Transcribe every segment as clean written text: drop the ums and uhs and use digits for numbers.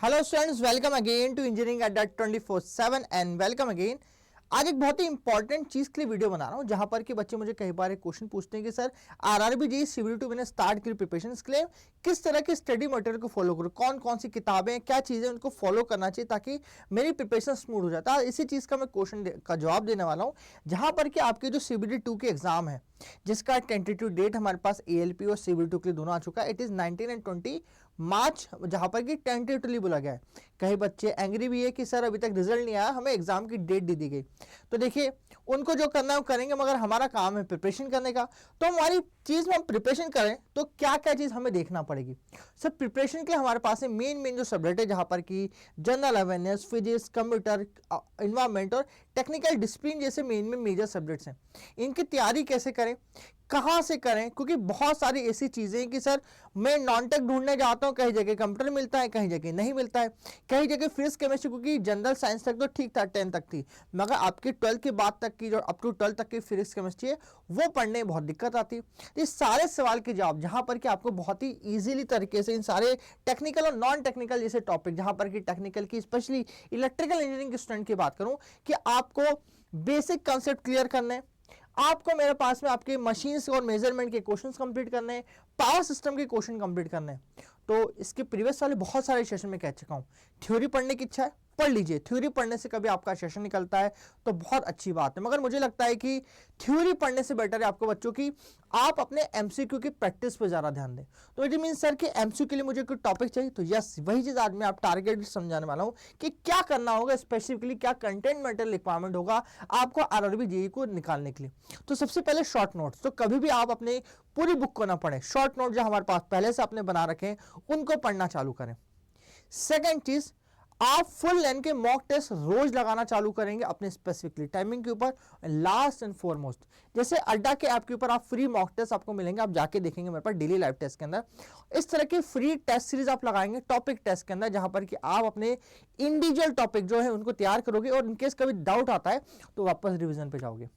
Hello students, welcome again to engineering Adda 24/7 and welcome again. आज एक बहुत ही इंपॉर्टेंट चीज के लिए वीडियो बना रहा हूं, जहां पर कि बच्चे मुझे कई बार एक क्वेश्चन पूछते हैं कि सर आरआरबी जेईई सिविल 2 मैंने स्टार्ट की प्रिपरेशन के लिए किस तरह के स्टडी मटेरियल को फॉलो करूं, कौन कौन सी किताबें, क्या चीजें उनको फॉलो करना चाहिए ताकि मेरी प्रिपरेशन स्मूथ हो जाता है। इसी चीज का मैं क्वेश्चन का जवाब देने वाला हूं, जहां पर कि आपके जो सीबीडी 2 के एग्जाम है, जिसका टेंटेटिव डेट हमारे पास एएलपी और सिविल 2 के लिए दोनों आ चुका है। इट इज 19 एंड 20 मार्च, जहां पर कि टेंटेटिवली बोला गया है। कई बच्चे एंग्री भी है कि सर अभी तक रिजल्ट नहीं आया, हमें एग्जाम की डेट दे दी गई। तो देखिए, उनको जो करना है वो करेंगे, मगर हमारा काम है प्रिपरेशन करने का। तो हमारी चीज में हम प्रिपरेशन करें तो क्या क्या चीज हमें देखना पड़ेगी। सर प्रिपरेशन के लिए हमारे पास है मेन जो सब्जेक्ट है, जहां पर कि general awareness, physics, computer, environment और टेक्निकल डिसिप्लिन जैसे में मेजर सब्जेक्ट्स हैं। इनकी तैयारी कैसे करें, कहां से करें, क्योंकि बहुत सारी ऐसी चीजें हैं कि सर मैं नॉन टेक ढूंढने जाता हूं, कहीं जगह कंप्यूटर मिलता है, कहीं जगह नहीं मिलता है, कहीं जगह फिजिक्स केमिस्ट्री, क्योंकि जनरल साइंस तक तो ठीक था, 10 तक थी, मगर आपकी 12 के बाद तक की जो अप टू 12 तक की फिजिक्स केमिस्ट्री है वो पढ़ने में बहुत दिक्कत आती है। तो इस सारे सवाल के जवाब जहां पर कि आपको बहुत ही ईजिली तरीके से इन सारे टेक्निकल और नॉन टेक्निकल जैसे टॉपिक, जहां पर कि टेक्निकल की स्पेशली इलेक्ट्रिकल इंजीनियरिंग के स्टूडेंट की बात करूं कि आपको बेसिक कंसेप्ट क्लियर करने, आपको मेरे पास में आपके मशीन्स और मेजरमेंट के क्वेश्चंस कंप्लीट करने हैं, पावर सिस्टम के क्वेश्चन कंप्लीट करने हैं। तो इसके प्रीवियस वाले बहुत सारे सेशन में कह चुका हूं, थ्योरी पढ़ने की इच्छा है पढ़ लीजिए। थ्योरी पढ़ने से कभी आपका सेशन निकलता है तो बहुत अच्छी बात है, मगर मुझे लगता है कि थ्योरी पढ़ने से बेटर है आपको बच्चों की आप अपने एमसीक्यू की प्रैक्टिस पे ज्यादा ध्यान दें। तो इट मीन सर कि एमसीक्यू के लिए मुझे कोई टॉपिक चाहिए, तो यस वही चीज आज मैं आप टारगेट समझाने वाला हूं कि क्या करना होगा, स्पेसिफिकली क्या कंटेंट मटेरियल रिक्वायरमेंट होगा आपको आरआरबी जेईई को निकालने के लिए। तो सबसे पहले शॉर्ट नोट्स, तो कभी भी आप अपने पूरी बुक को ना पढ़ें, शॉर्ट नोट जो हमारे पास पहले से आपने बना रखे हैं उनको पढ़ना चालू करें। सेकेंड चीज, आप फुल लेंथ के मॉक टेस्ट रोज लगाना चालू करेंगे अपने स्पेसिफिकली टाइमिंग के ऊपर। लास्ट एंड फॉरमोस्ट, जैसे अड्डा के ऐप के ऊपर आप फ्री मॉक टेस्ट आपको मिलेंगे, आप जाके देखेंगे मेरे पास डेली लाइव टेस्ट के अंदर इस तरह की फ्री टेस्ट सीरीज आप लगाएंगे टॉपिक टेस्ट के अंदर, जहां पर कि आप अपने इंडिविजुअल टॉपिक जो है उनको तैयार करोगे और इनकेस कभी डाउट आता है तो वापस रिविजन पे जाओगे।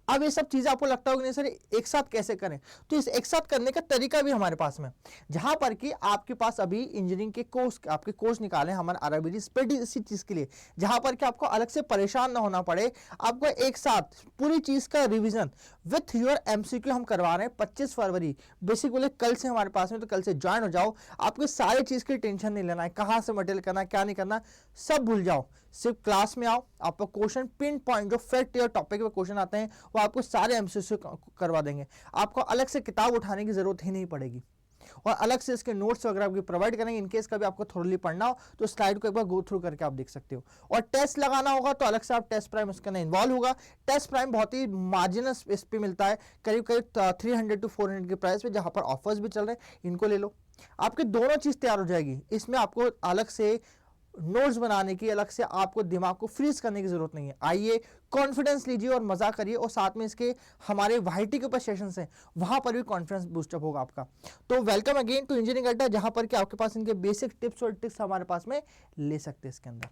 अब ये सब चीजें आपको लगता होगा नहीं सर एक साथ कैसे करें, तो इस एक साथ करने का तरीका भी हमारे पास में, जहां पर कि आपके पास अभी इंजीनियरिंग के कोर्स, आपके कोर्स निकाले हमारे आरआरबी स्पेशली इसी चीज के लिए, जहां पर कि आपको अलग से परेशान ना होना पड़े। आपको एक साथ पूरी चीज का रिवीजन विथ योर एमसीक्यू हम करवा रहे हैं 25 फरवरी। बेसिक बोले कल से हमारे पास में, तो कल से ज्वाइन हो जाओ। आपको सारी चीज की टेंशन नहीं लेना है, कहां से मटेरियल करना, क्या नहीं करना, सब भूल जाओ। सिर्फ क्लास में आओ, आपको क्वेश्चन पिन पॉइंट जो फैक्ट या टॉपिक पे क्वेश्चन आते हैं वो आपको सारे एमसीक्यू करवा देंगे। आपको अलग से किताब उठाने की जरूरत ही नहीं पड़ेगी और अलग से इसके नोट्स वगैरह आपको प्रोवाइड करेंगे। इनकेस कभी आपको थोड़ी पढ़ना हो तो स्लाइड को एक बार गो थ्रू करके आप देख सकते हो। और टेस्ट लगाना होगा तो अलग से आप टेस्ट प्राइम उसके अंदर इन्वॉल्व होगा। टेस्ट प्राइम बहुत ही मार्जिनल इस पे मिलता है, करीब करीब 300 to 400 के प्राइस पे, जहां पर ऑफर्स भी चल रहे हैं, इनको ले लो। आपकी दोनों चीज तैयार हो जाएगी। इसमें आपको अलग से नोट्स बनाने की, अलग से आपको दिमाग को फ्रीज करने की जरूरत नहीं है। आइए कॉन्फिडेंस लीजिए और मजा करिए, और साथ में इसके हमारे वाईटी के ऊपर सेशंस हैं, वहां पर भी कॉन्फिडेंस बूस्टअप होगा आपका। तो वेलकम अगेन टू इंजीनियरिंग अड्डा, जहां पर कि आपके पास इनके बेसिक टिप्स और ट्रिक्स हमारे पास में ले सकते हैं इसके अंदर।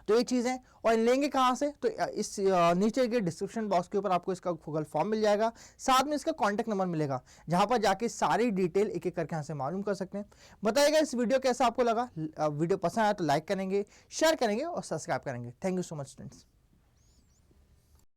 तो ये चीज है, और लेंगे कहां से, तो इस नीचे के डिस्क्रिप्शन बॉक्स के ऊपर आपको इसका गूगल फॉर्म मिल जाएगा, साथ में इसका कांटेक्ट नंबर मिलेगा, जहां पर जाके सारी डिटेल एक एक करके यहां से मालूम कर सकते हैं। बताइएगा इस वीडियो कैसा आपको लगा। वीडियो पसंद आया तो लाइक करेंगे, शेयर करेंगे और सब्सक्राइब करेंगे। Thank you so much students.